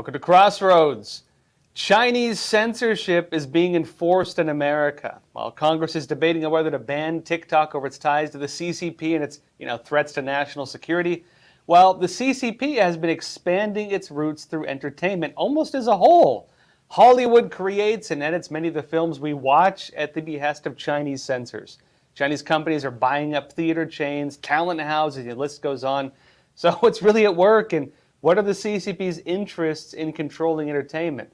Welcome to Crossroads. Chinese censorship is being enforced in America. While Congress is debating on whether to ban TikTok over its ties to the CCP and its threats to national security, well, the CCP has been expanding its roots through entertainment almost as a whole. Hollywood creates and edits many of the films we watch at the behest of Chinese censors. Chinese companies are buying up theater chains, talent houses, the list goes on. So what's really at work, and what are the CCP's interests in controlling entertainment?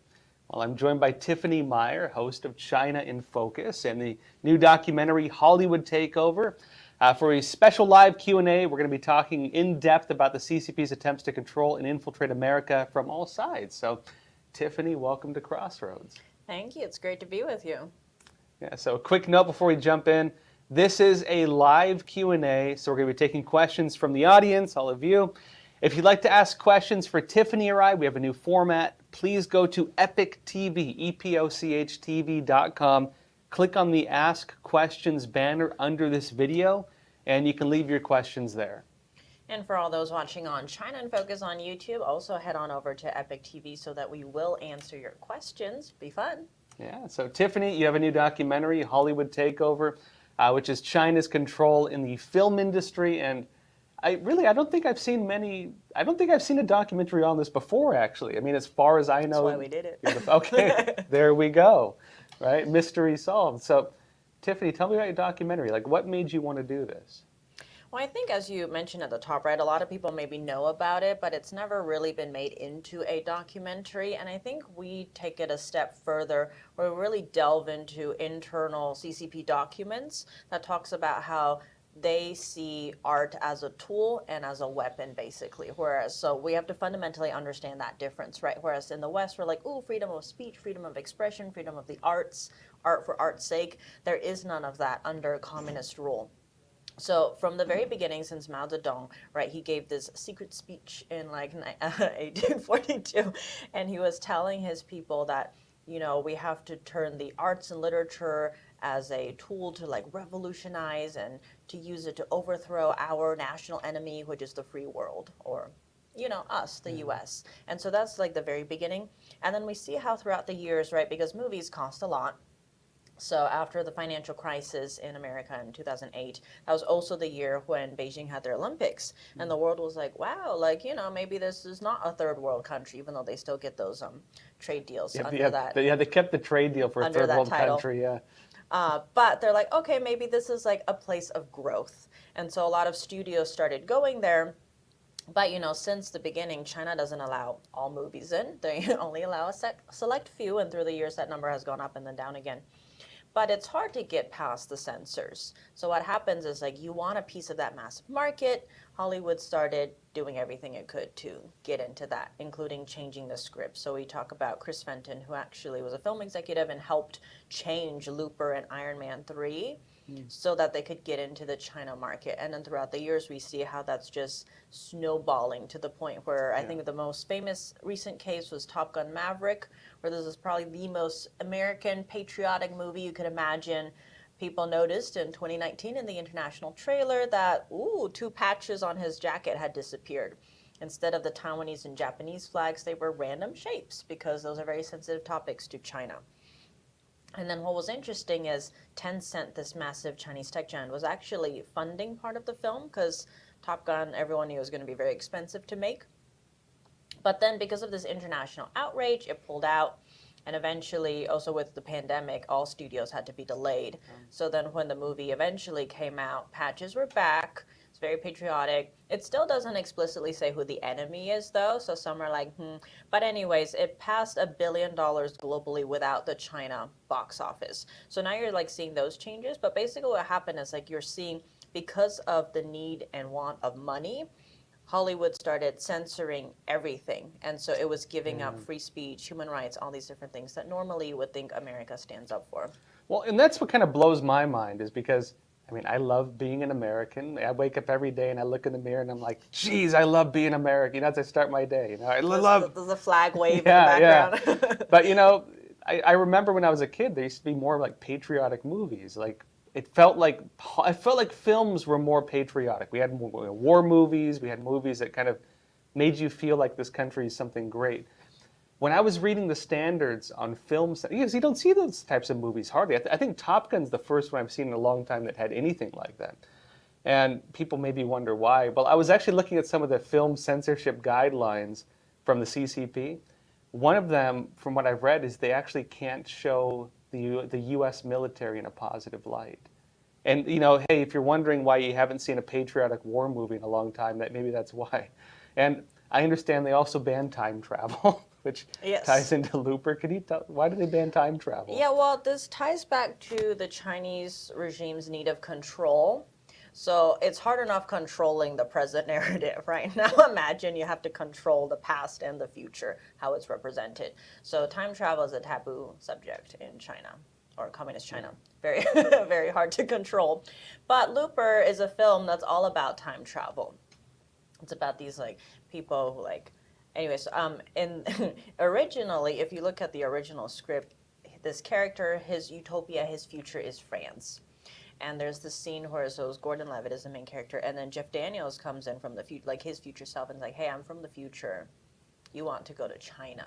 Well, I'm joined by Tiffany Meier, host of China in Focus and the new documentary Hollywood Takeover. For a special live Q&A, we're going to be talking in depth about the CCP's attempts to control and infiltrate America from all sides. So, Tiffany, welcome to Crossroads. Thank you. It's great to be with you. Yeah, so a quick note before we jump in. This is a live Q&A, so we're going to be taking questions from the audience, all of you. If you'd like to ask questions for Tiffany or I, we have a new format. Please go to Epoch TV, EPOCHTV.com. Click on the Ask Questions banner under this video, and you can leave your questions there. And for all those watching on China in Focus on YouTube, also head on over to Epoch TV so that we will answer your questions. Be fun. Yeah, so Tiffany, you have a new documentary, Hollywood Takeover, which is China's control in the film industry. And I don't think I've seen a documentary on this before, actually. I mean, as far as I know. That's why we did it. Okay, there we go, right? Mystery solved. So, Tiffany, tell me about your documentary. Like, what made you want to do this? Well, I think as you mentioned at the top, right, a lot of people maybe know about it, but it's never really been made into a documentary. And I think we take it a step further where we really delve into internal CCP documents that talks about how they see art as a tool and as a weapon, basically. So we have to fundamentally understand that difference, right? Whereas in the West, we're like, ooh, freedom of speech, freedom of expression, freedom of the arts, art for art's sake. There is none of that under communist rule. So from the very beginning, since Mao Zedong, right, he gave this secret speech in like 1842, and he was telling his people that, we have to turn the arts and literature as a tool to like revolutionize and to use it to overthrow our national enemy, which is the free world, or us, the US. And so that's like the very beginning. And then we see how throughout the years, right, because movies cost a lot. So after the financial crisis in America in 2008, that was also the year when Beijing had their Olympics. And the world was like, wow, maybe this is not a third world country, even though they still get those trade deals that. Yeah, they kept the trade deal for a third world country, yeah. But they're like, okay, maybe this is like a place of growth. And so a lot of studios started going there. But, since the beginning, China doesn't allow all movies in. They only allow a select few. And through the years, that number has gone up and then down again. But it's hard to get past the censors. So what happens is you want a piece of that massive market. Hollywood started doing everything it could to get into that, including changing the script. So we talk about Chris Fenton, who actually was a film executive and helped change Looper and Iron Man 3 so that they could get into the China market. And then throughout the years, we see how that's just snowballing to the point where I think the most famous recent case was Top Gun Maverick, where this is probably the most American patriotic movie you could imagine. People noticed in 2019 in the international trailer that, 2 patches on his jacket had disappeared. Instead of the Taiwanese and Japanese flags, they were random shapes because those are very sensitive topics to China. And then what was interesting is Tencent, this massive Chinese tech giant, was actually funding part of the film because Top Gun, everyone knew was going to be very expensive to make. But then because of this international outrage, it pulled out. And eventually, also with the pandemic, all studios had to be delayed. So then when the movie eventually came out, patches were back. It's very patriotic. It still doesn't explicitly say who the enemy is, though. So some are like, But anyways, it passed $1 billion globally without the China box office. So now you're seeing those changes. But basically what happened is you're seeing, because of the need and want of money, Hollywood started censoring everything. And so it was giving up free speech, human rights, all these different things that normally you would think America stands up for. Well, and that's what kind of blows my mind is because, I love being an American. I wake up every day and I look in the mirror and I'm like, geez, I love being American. As I start my day. I love... There's a flag wave in the background. Yeah. But, I remember when I was a kid, there used to be more patriotic movies. It felt like films were more patriotic. We had war movies. We had movies that kind of made you feel like this country is something great. when I was reading the standards on films, because you don't see those types of movies hardly. I think Top Gun's the first one I've seen in a long time that had anything like that. And people maybe wonder why. Well, I was actually looking at some of the film censorship guidelines from the CCP. One of them, from what I've read, is they actually can't show the U.S. military in a positive light. And, hey, if you're wondering why you haven't seen a patriotic war movie in a long time, maybe that's why. And I understand they also ban time travel, which ties into Looper. Can you tell, why do they ban time travel? Yeah, well, this ties back to the Chinese regime's need of control. So it's hard enough controlling the present narrative, right? Now imagine you have to control the past and the future, how it's represented. So time travel is a taboo subject in China, or communist China. Very, very hard to control. But Looper is a film that's all about time travel. It's about these people who anyways, originally, if you look at the original script, this character, his utopia, his future is France. And there's this scene where Gordon Levitt is the main character, and then Jeff Daniels comes in from the future, his future self, and is like, hey, I'm from the future. You want to go to China.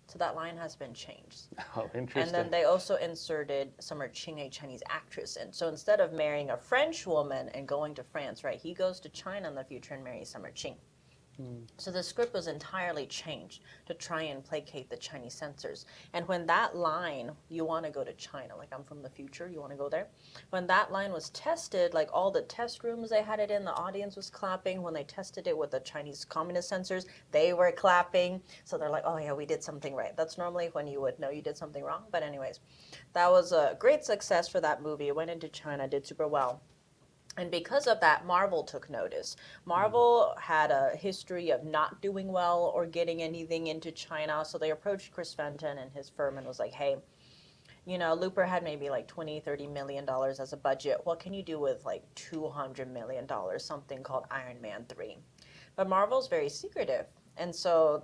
So that line has been changed. Oh, interesting. And then they also inserted Summer Ching, a Chinese actress. And so instead of marrying a French woman and going to France, right, he goes to China in the future and marries Summer Ching. So the script was entirely changed to try and placate the Chinese censors. And when that line, you want to go to China, I'm from the future, you want to go there? When that line was tested, all the test rooms they had it in, the audience was clapping. When they tested it with the Chinese communist censors, they were clapping. So they're like, oh yeah, we did something right. That's normally when you would know you did something wrong. But anyways, that was a great success for that movie. It went into China, did super well. And because of that, Marvel took notice. Marvel had a history of not doing well or getting anything into China, so they approached Chris Fenton and his firm and was like, hey, Looper had maybe $20-30 million as a budget. What can you do with $200 million, something called Iron Man 3? But Marvel's very secretive. And so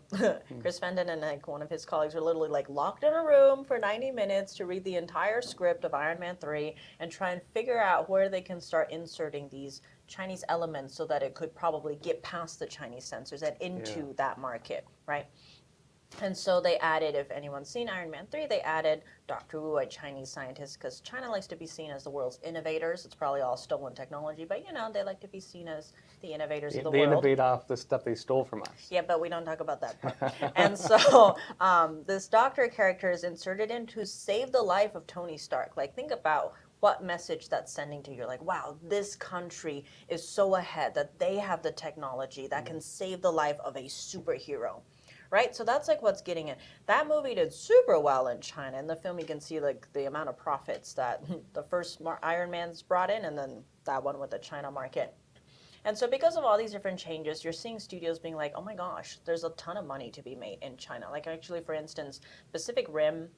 Chris Fenton and one of his colleagues were literally locked in a room for 90 minutes to read the entire script of Iron Man 3 and try and figure out where they can start inserting these Chinese elements so that it could probably get past the Chinese censors and into that market, right? And so they added, if anyone's seen Iron Man 3, they added Dr. Wu, a Chinese scientist, because China likes to be seen as the world's innovators. It's probably all stolen technology, but they like to be seen as the innovators of the world. They innovate off the stuff they stole from us. Yeah, but we don't talk about that part. And so this doctor character is inserted in to save the life of Tony Stark. Think about what message that's sending to you. You're wow, this country is so ahead that they have the technology that can save the life of a superhero. Right? So that's what's getting it. That movie did super well in China. In the film, you can see the amount of profits that the first Iron Man's brought in, and then that one with the China market. And so because of all these different changes, you're seeing studios being oh my gosh, there's a ton of money to be made in China. Actually, for instance, Pacific Rim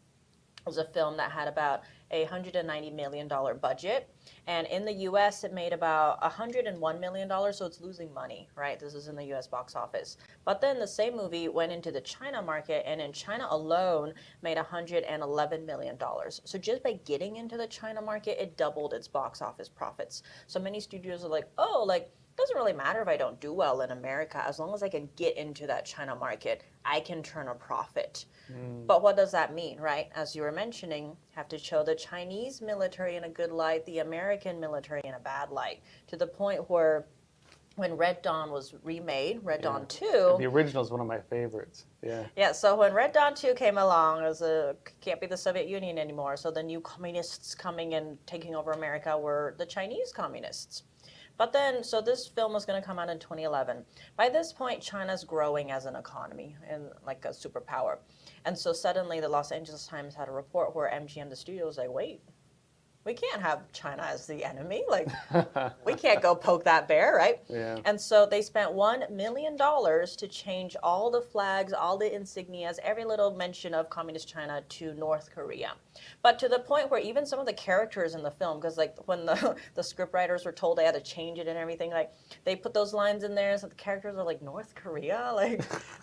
was a film that had about a $190 million budget. And in the US, it made about $101 million, so it's losing money, right? This is in the US box office. But then the same movie went into the China market, and in China alone, made $111 million. So just by getting into the China market, it doubled its box office profits. So many studios are it doesn't really matter if I don't do well in America. As long as I can get into that China market, I can turn a profit. But what does that mean, right? As you were mentioning, have to show the Chinese military in a good light, the American military in a bad light, to the point where when Red Dawn was remade, Red Dawn 2... The original is one of my favorites, Yeah, so when Red Dawn 2 came along, it was can't be the Soviet Union anymore, so the new communists coming and taking over America were the Chinese communists. But then, so this film was going to come out in 2011. By this point, China's growing as an economy and a superpower. And so suddenly the Los Angeles Times had a report where MGM, the studio, was wait, we can't have China as the enemy. We can't go poke that bear, right? Yeah. And so they spent $1 million to change all the flags, all the insignias, every little mention of communist China to North Korea. But to the point where even some of the characters in the film, because when the scriptwriters were told they had to change it and everything, they put those lines in there, so the characters are North Korea?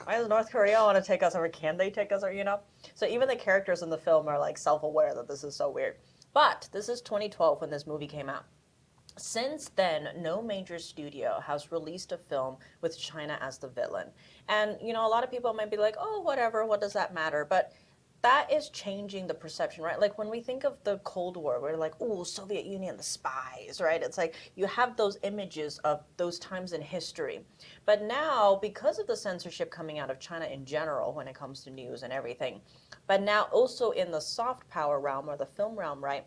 Why does North Korea want to take us over? Can they take us over, So even the characters in the film are self-aware that this is so weird. But this is 2012 when this movie came out. Since then, no major studio has released a film with China as the villain. And, a lot of people might be like, oh, whatever, what does that matter? But that is changing the perception, right? Like when we think of the Cold War, we're like, oh, Soviet Union, the spies, right? It's like you have those images of those times in history. But now, because of the censorship coming out of China in general when it comes to news and everything, but now also in the soft power realm or the film realm, right?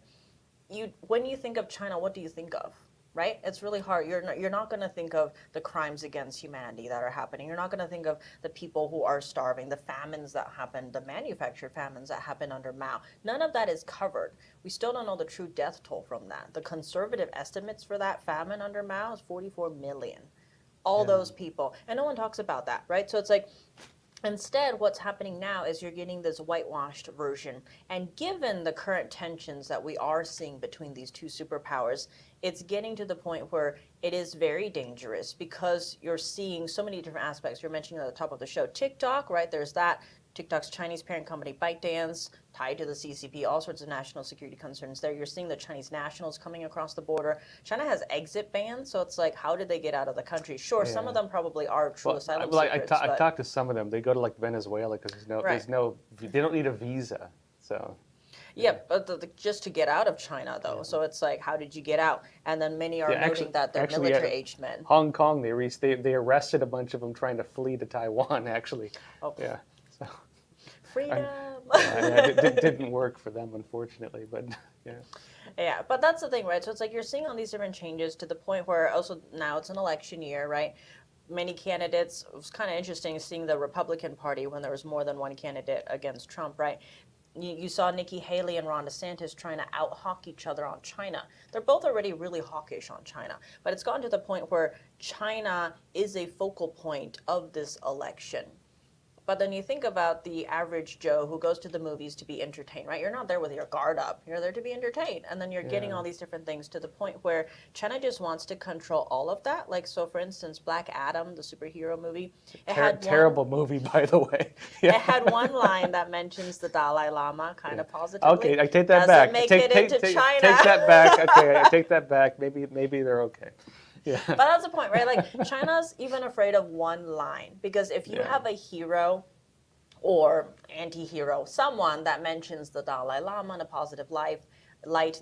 When you think of China, what do you think of? Right? It's really hard. You're not going to think of the crimes against humanity that are happening. You're not going to think of the people who are starving, the famines that happened, the manufactured famines that happened under Mao. None of that is covered. We still don't know the true death toll from that. The conservative estimates for that famine under Mao is 44 million. All Yeah. those people. And no one talks about that, right? So it's like, instead, what's happening now is you're getting this whitewashed version. And given the current tensions that we are seeing between these two superpowers, it's getting to the point where it is very dangerous because you're seeing so many different aspects. You're mentioning at the top of the show TikTok, right? There's that. TikTok's Chinese parent company ByteDance tied to the CCP, all sorts of national security concerns there. You're seeing the Chinese nationals coming across the border. China has exit bans, so it's like, how did they get out of the country? Sure, some of them probably are true asylum seekers. I've talked to some of them. They go to like Venezuela because they don't need a visa. So. Yeah, but just to get out of China, though. So it's like, how did you get out? And then many are noting that they're military-aged men. Hong Kong, they arrested a bunch of them trying to flee to Taiwan, actually. Oh. Yeah. So. Freedom. It didn't work for them, unfortunately, but yeah. Yeah, but that's the thing, right? So it's like you're seeing all these different changes to the point where also now it's an election year, right? Many candidates, it was kind of interesting seeing the Republican Party when there was more than one candidate against Trump, right? You saw Nikki Haley and Ron DeSantis trying to out-hawk each other on China. They're both already really hawkish on China, but it's gotten to the point where China is a focal point of this election. But then you think about the average Joe who goes to the movies to be entertained, right? You're not there with your guard up. You're there to be entertained. And then you're getting all these different things to the point where China just wants to control all of that. Like, so for instance, Black Adam, the superhero movie, terrible movie, by the way. Yeah. It had one line that mentions the Dalai Lama kind of positively. Okay, I take that back. Make it into China. Take that back. Okay, I take that back. Maybe they're okay. Yeah. But that's the point, right? Like, China's even afraid of one line. Because if you have a hero or anti-hero, someone that mentions the Dalai Lama in a positive light,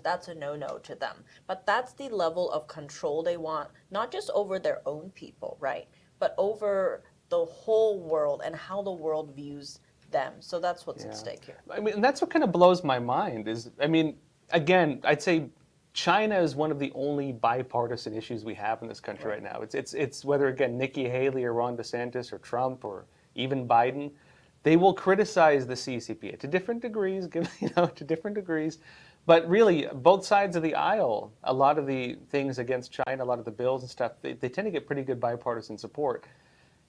that's a no-no to them. But that's the level of control they want, not just over their own people, right? But over the whole world and how the world views them. So that's what's at stake here. I mean, that's what kind of blows my mind is, I mean, again, I'd say China is one of the only bipartisan issues we have in this country right now. It's whether, again, Nikki Haley or Ron DeSantis or Trump or even Biden, they will criticize the CCP to different degrees, to different degrees. But really, both sides of the aisle, a lot of the things against China, a lot of the bills and stuff, they tend to get pretty good bipartisan support.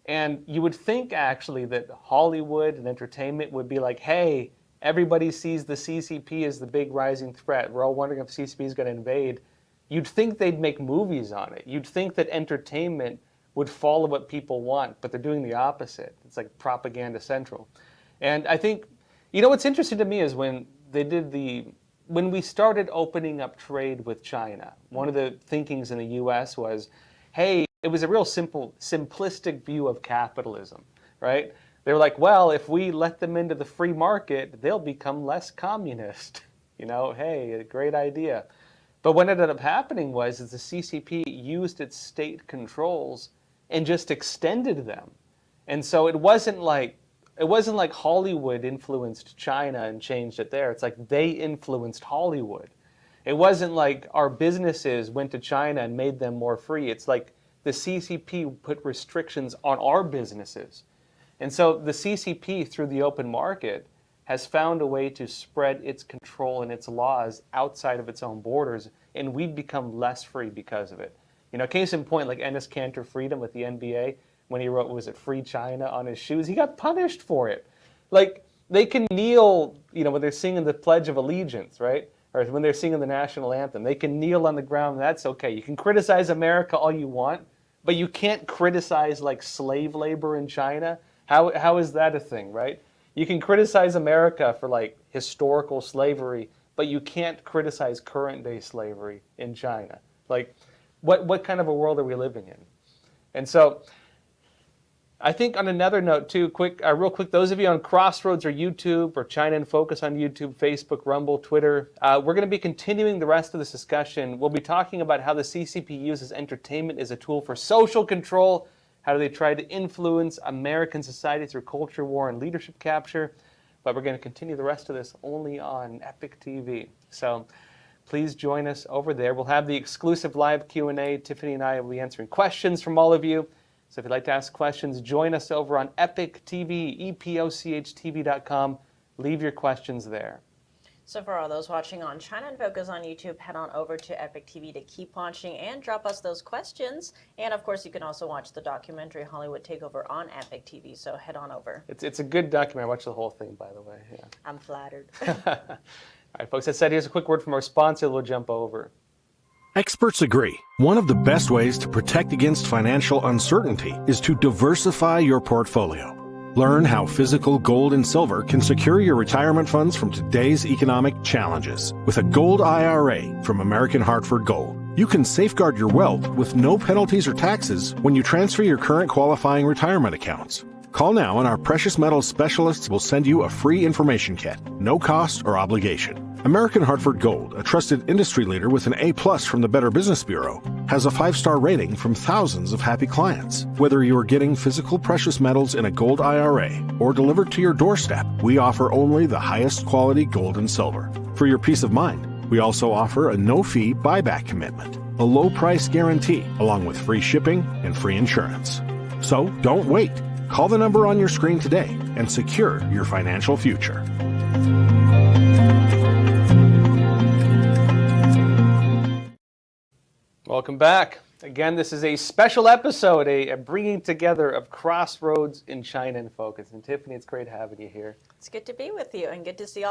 And you would think, actually, that Hollywood and entertainment would be like, hey, everybody sees the CCP as the big rising threat. We're all wondering if CCP is going to invade. You'd think they'd make movies on it. You'd think that entertainment would follow what people want, but they're doing the opposite. It's like propaganda central. And I think, what's interesting to me is when we started opening up trade with China, one of the thinkings in the US was, hey, it was a real simplistic view of capitalism, right? They were like, well, if we let them into the free market, they'll become less communist. Hey, a great idea. But what ended up happening was the CCP used its state controls and just extended them. And so it wasn't like Hollywood influenced China and changed it there. It's like they influenced Hollywood. It wasn't like our businesses went to China and made them more free. It's like the CCP put restrictions on our businesses. And so the CCP, through the open market, has found a way to spread its control and its laws outside of its own borders, and we've become less free because of it. Case in point, like Enes Kanter Freedom with the NBA, when he wrote, was it Free China on his shoes, he got punished for it. Like, they can kneel, when they're singing the Pledge of Allegiance, right? Or when they're singing the national anthem, they can kneel on the ground, that's okay. You can criticize America all you want, but you can't criticize, like, slave labor in China. How is that a thing, right? You can criticize America for, like, historical slavery, but you can't criticize current day slavery in China. Like, what kind of a world are we living in? And so I think on another note too, real quick, those of you on Crossroads or YouTube or China in Focus on YouTube, Facebook, Rumble, Twitter, we're going to be continuing the rest of this discussion. We'll be talking about how the CCP uses entertainment as a tool for social control. How do they try to influence American society through culture war and leadership capture? But we're going to continue the rest of this only on Epic TV. So please join us over there. We'll have the exclusive live Q&A. Tiffany and I will be answering questions from all of you. So if you'd like to ask questions, join us over on Epic TV, epochtv.com. Leave your questions there. So for all those watching on China in Focus on YouTube, head on over to Epic TV to keep watching and drop us those questions. And of course, you can also watch the documentary Hollywood Takeover on Epic TV. So head on over. It's a good documentary. I watched the whole thing, by the way. Yeah. I'm flattered. All right, folks, that said, here's a quick word from our sponsor. We'll jump over. Experts agree. One of the best ways to protect against financial uncertainty is to diversify your portfolio. Learn how physical gold and silver can secure your retirement funds from today's economic challenges. With a gold IRA from American Hartford Gold, you can safeguard your wealth with no penalties or taxes when you transfer your current qualifying retirement accounts. Call now and our precious metals specialists will send you a free information kit, no cost or obligation. American Hartford Gold, a trusted industry leader with an A+ from the Better Business Bureau, has a 5-star rating from thousands of happy clients. Whether you are getting physical precious metals in a gold IRA or delivered to your doorstep, we offer only the highest quality gold and silver. For your peace of mind, we also offer a no-fee buyback commitment, a low price guarantee, along with free shipping and free insurance. So don't wait. Call the number on your screen today and secure your financial future. Welcome back. Again, this is a special episode, a bringing together of Crossroads in China in Focus. And Tiffany, it's great having you here. It's good to be with you and good to see all